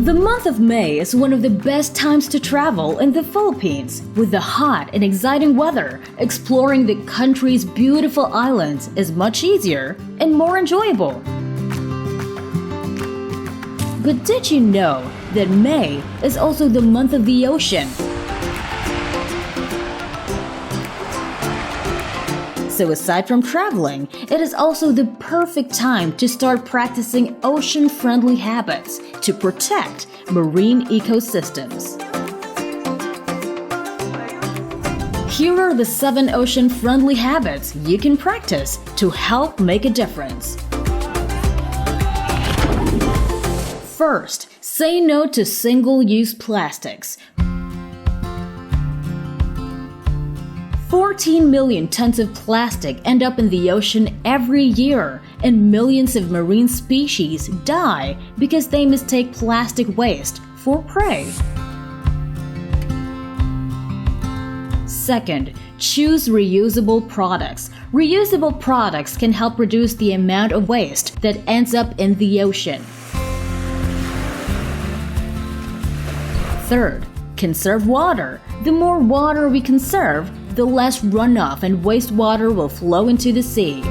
The month of May is one of the best times to travel in the Philippines. With the hot and exciting weather, exploring the country's beautiful islands is much easier and more enjoyable. But did you know that May is also the month of the ocean? So aside from traveling, it is also the perfect time to start practicing ocean-friendly habits to protect marine ecosystems. Here are the 7 ocean-friendly habits you can practice to help make a difference. First, say no to single-use plastics. 14 million tons of plastic end up in the ocean every year, and millions of marine species die because they mistake plastic waste for prey. Second, choose reusable products. Reusable products can help reduce the amount of waste that ends up in the ocean. Third, conserve water. The more water we conserve, the less runoff and wastewater will flow into the sea.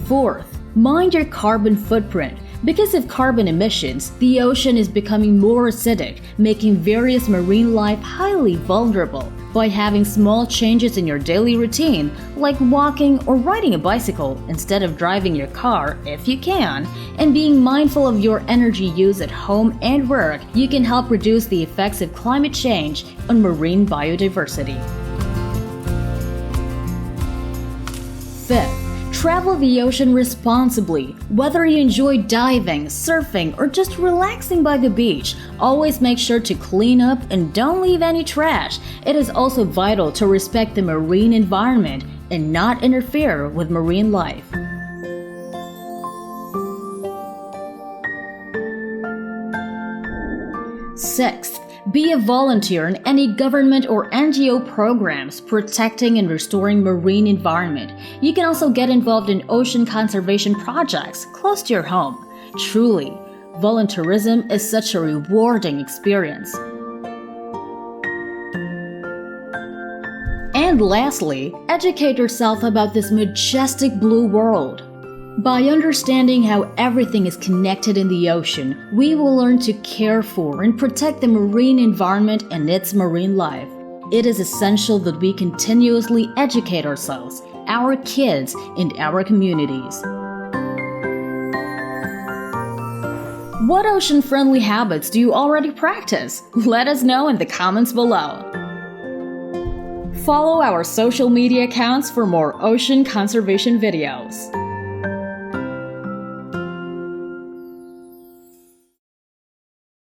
Fourth, mind your carbon footprint. Because of carbon emissions, the ocean is becoming more acidic, making various marine life highly vulnerable. By having small changes in your daily routine, like walking or riding a bicycle instead of driving your car if you can, and being mindful of your energy use at home and work, you can help reduce the effects of climate change on marine biodiversity. Fifth, travel the ocean responsibly. Whether you enjoy diving, surfing, or just relaxing by the beach, always make sure to clean up and don't leave any trash. It is also vital to respect the marine environment and not interfere with marine life. Sixth, be a volunteer in any government or NGO programs protecting and restoring marine environment. You can also get involved in ocean conservation projects close to your home. Truly, volunteerism is such a rewarding experience. And lastly, educate yourself about this majestic blue world. By understanding how everything is connected in the ocean, we will learn to care for and protect the marine environment and its marine life. It is essential that we continuously educate ourselves, our kids, and our communities. What ocean-friendly habits do you already practice? Let us know in the comments below. Follow our social media accounts for more ocean conservation videos.